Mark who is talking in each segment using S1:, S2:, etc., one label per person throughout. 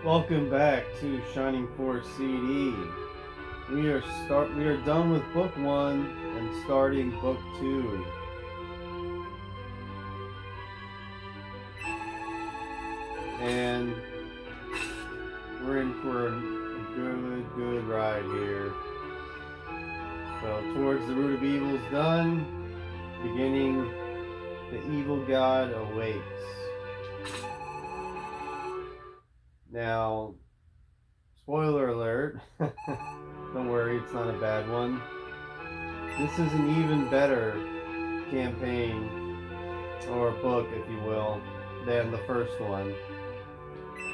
S1: Welcome back to Shining Force CD. We are done with book 1 and starting book 2. And we're in for a good ride here. So towards the root of evil is done, beginning the evil god awakes. Now, spoiler alert, don't worry, it's not a bad one. This is an even better campaign, or book if you will, than the first one.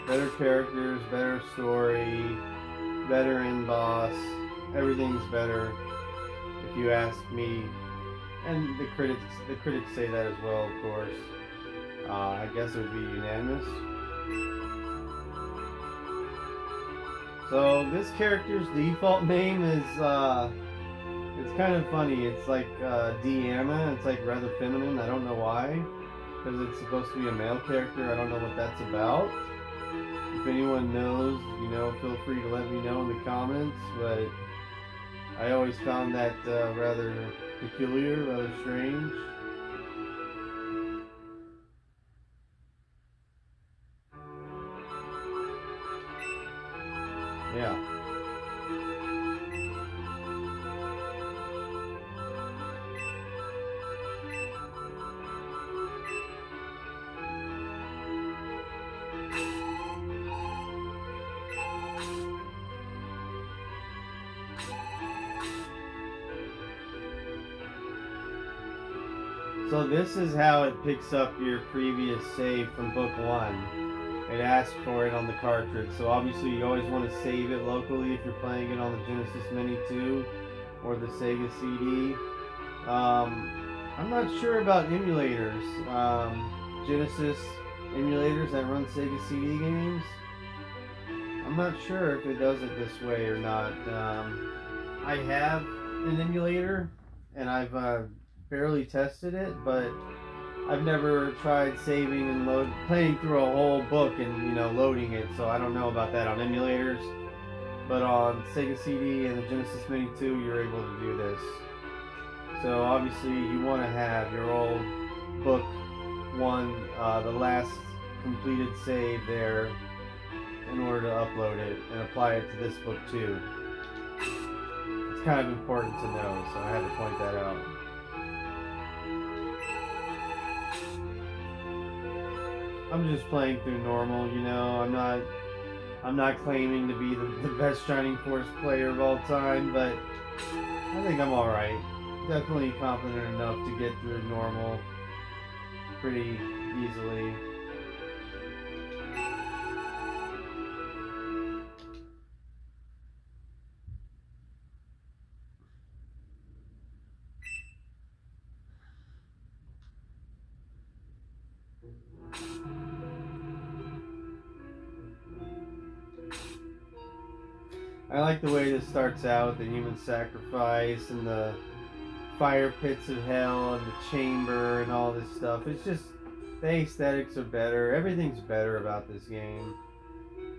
S1: Better characters, better story, better end boss, everything's better if you ask me. And the critics say that as well, of course. I guess it would be unanimous. So this character's default name is it's kind of funny. It's like Deanna. It's like rather feminine. I don't know why, because it's supposed to be a male character. I don't know what that's about. If anyone knows, feel free to let me know in the comments. But I always found that rather peculiar, rather strange. Yeah. So this is how it picks up your previous save from book 1. It asks for it on the cartridge. So obviously you always want to save it locally if you're playing it on the Genesis Mini 2 or the Sega CD. I'm not sure about emulators. Genesis emulators that run Sega CD games. I'm not sure if it does it this way or not. I have an emulator and I've barely tested it, but I've never tried saving and playing through a whole book and loading it, so I don't know about that on emulators. But on Sega CD and the Genesis Mini 2, you're able to do this. So obviously you want to have your old book 1, the last completed save there, in order to upload it and apply it to this book too. It's kind of important to know, so I had to point that out. I'm just playing through normal, I'm not claiming to be the best Shining Force player of all time, but I think I'm alright. Definitely confident enough to get through normal pretty easily. I like the way this starts out, the human sacrifice and the fire pits of hell and the chamber and all this stuff. It's just, the aesthetics are better. Everything's better about this game.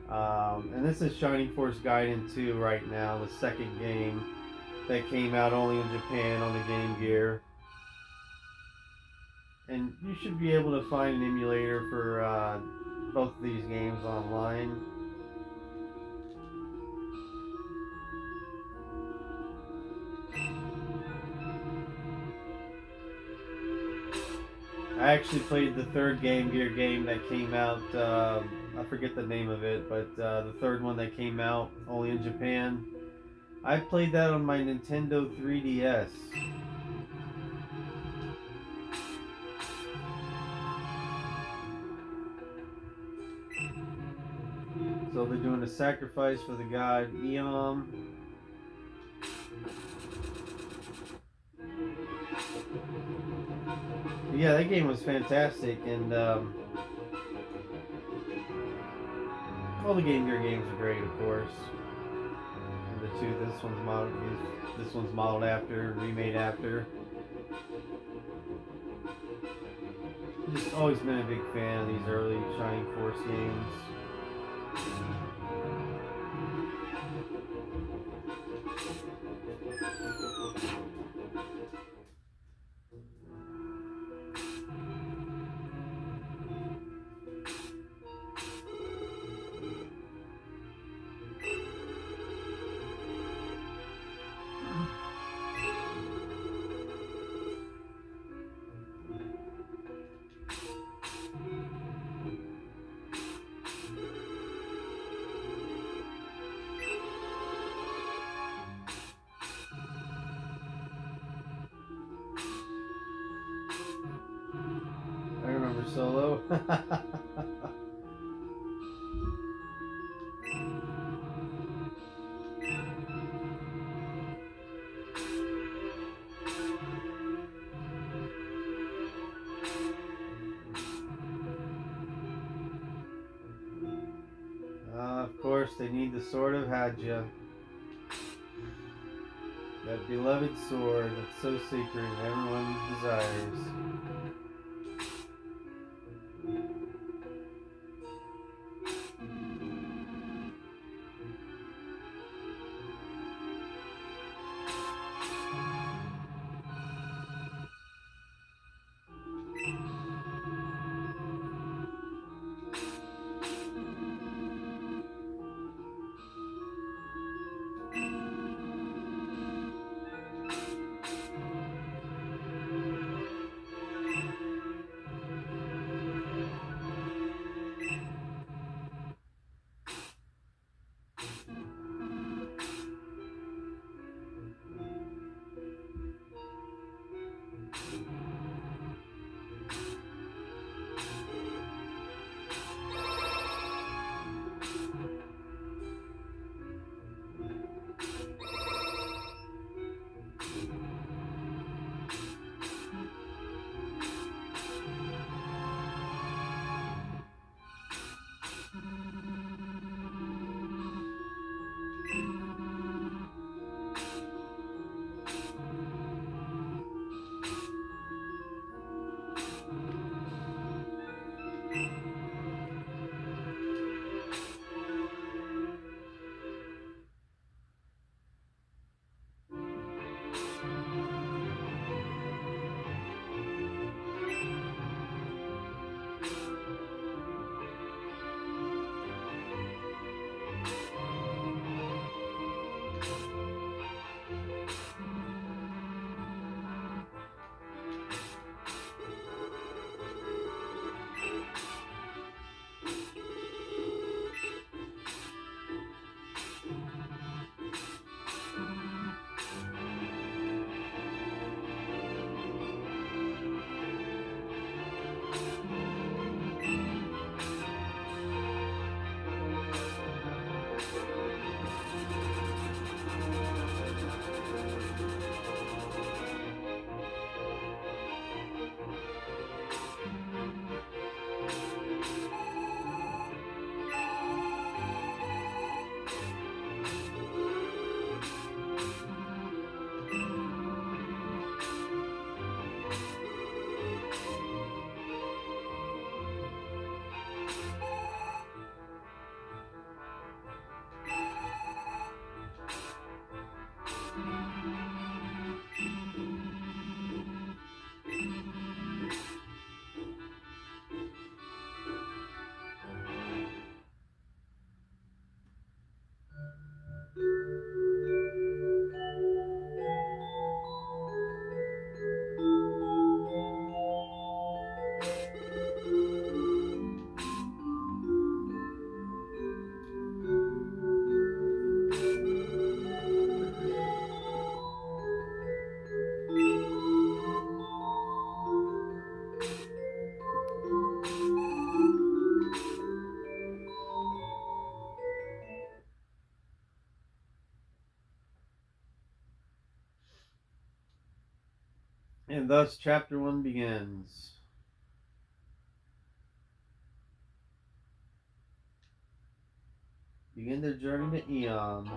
S1: And this is Shining Force Gaiden 2 right now, the second game that came out only in Japan on the Game Gear. And you should be able to find an emulator for both of these games online. I actually played the third Game Gear game that came out, I forget the name of it, but the third one that came out only in Japan. I played that on my Nintendo 3DS. So they're doing a sacrifice for the god Eom. Yeah, that game was fantastic, and all the Game Gear games are great, of course. And the two this one's modeled after, remade after. Just always been a big fan of these early Shining Force games. I remember Solo. Of course, they need the Sword of Hadja. That beloved sword that's so sacred and everyone desires. And thus, chapter 1 begins. Begin their journey to Eon.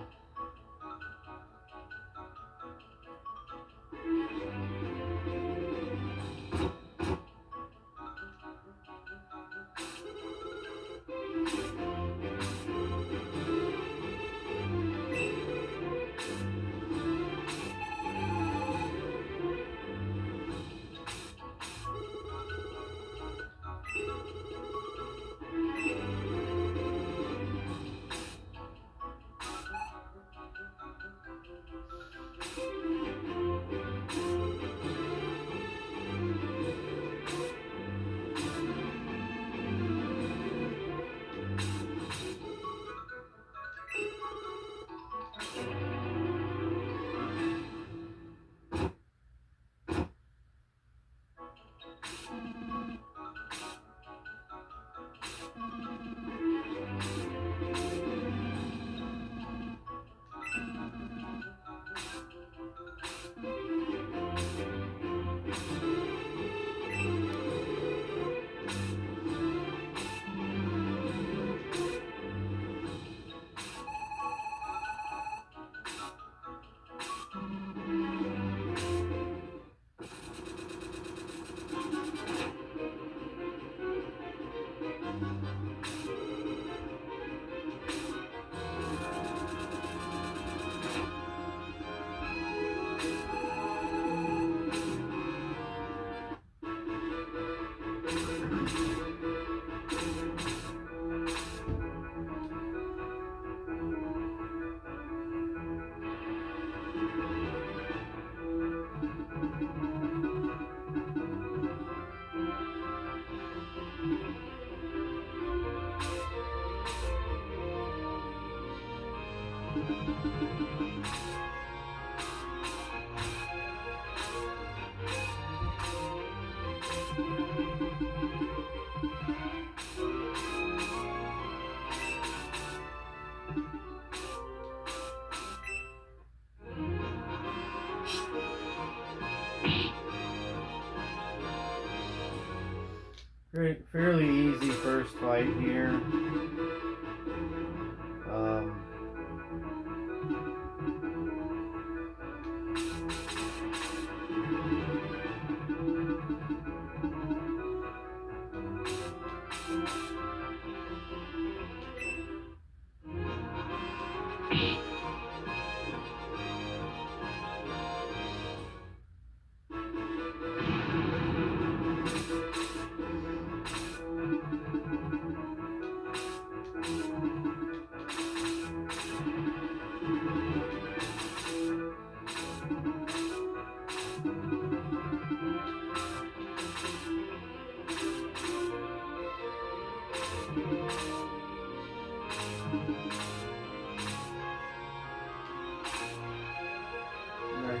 S1: Great, fairly easy first fight here.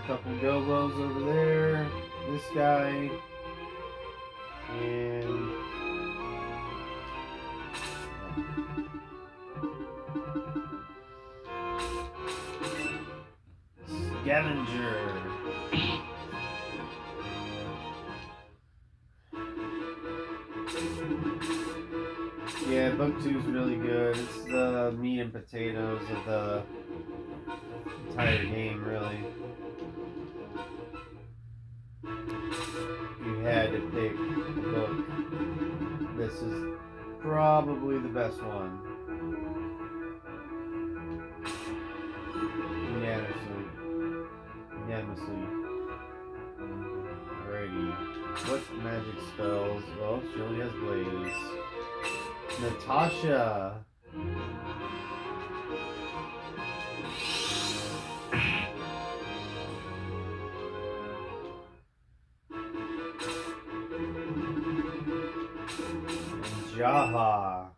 S1: Couple Gobos over there, this guy, and Scavenger. Yeah, book 2 is really good. It's the meat and potatoes of the entire game, really. If you had to pick a book, this is probably the best one. Unanimously. Alrighty. What magic spells? Well, she only has Blaze. Natasha. Jaha.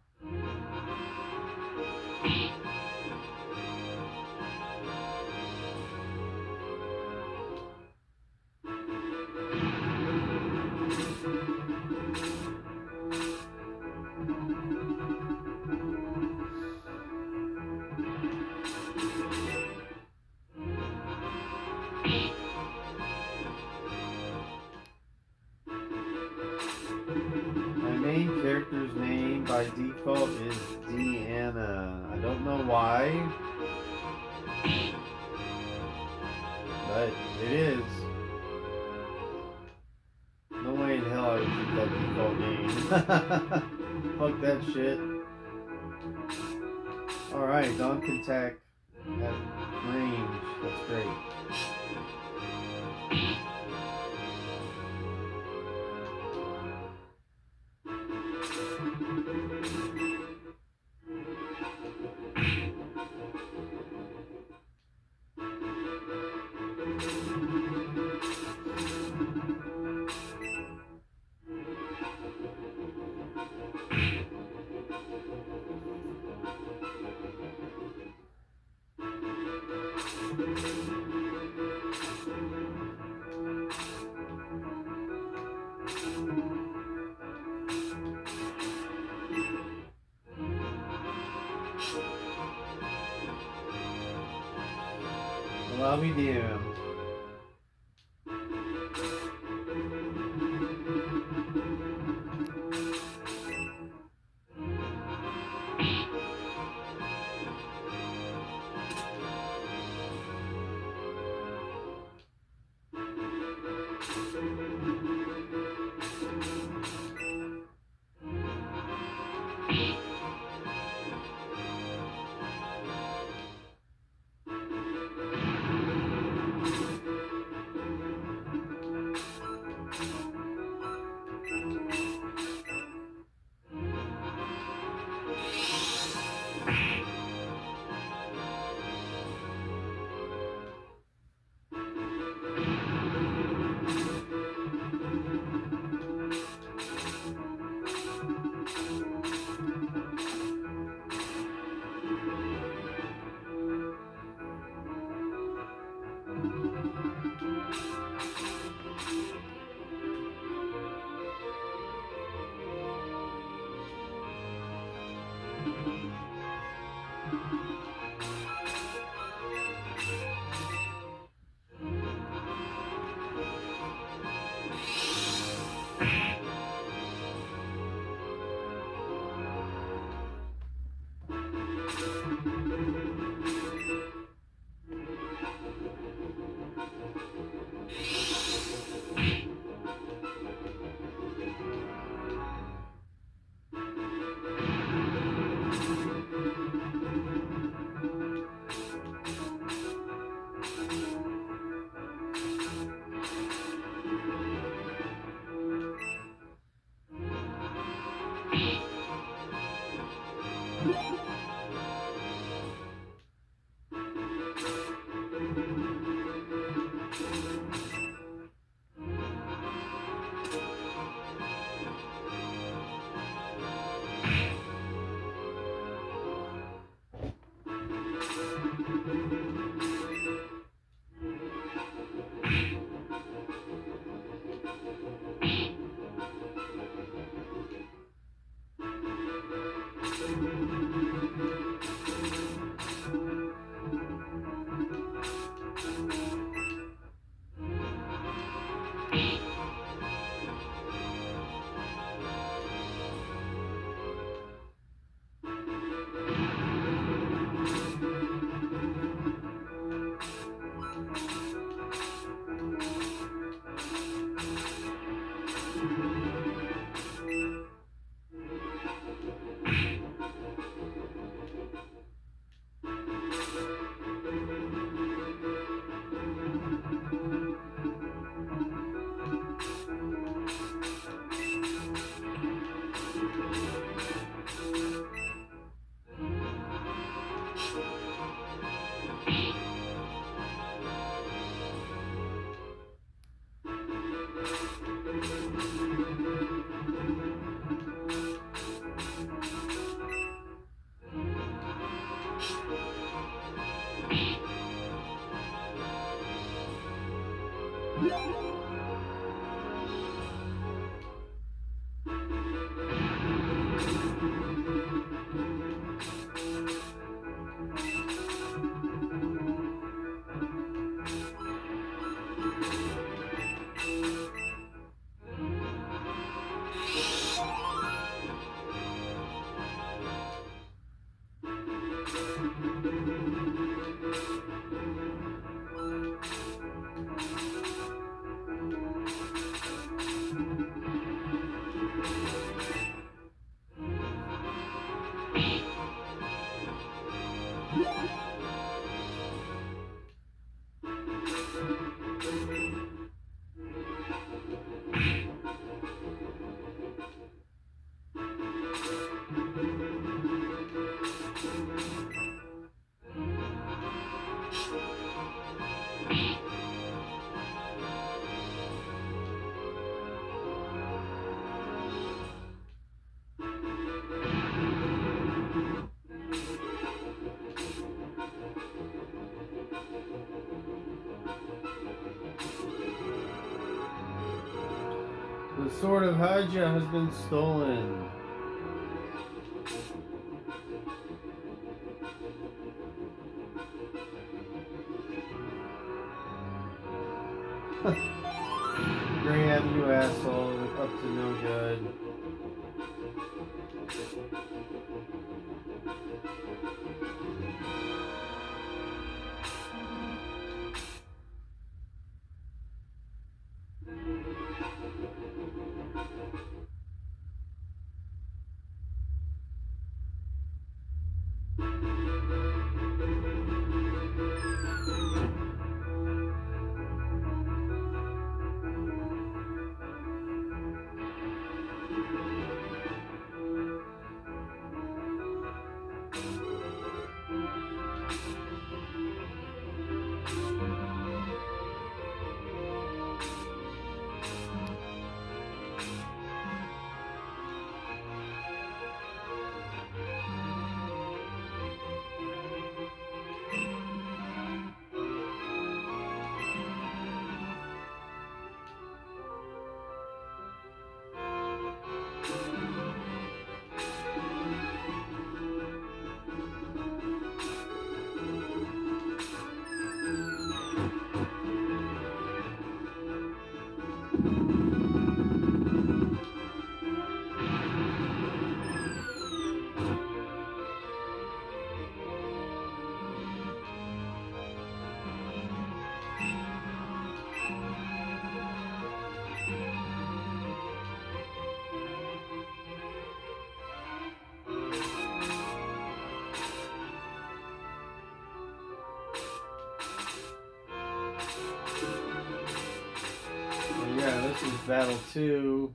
S1: Character's name by default is Deanna. I don't know why, but it is. No way in hell I would keep that default name. Fuck that shit. Alright, Dawn can attack at range. That's great. Well, I'll be damned. The Sword of Hyja has been stolen. Graham, you asshole. Up to no good. Yeah, this is battle 2.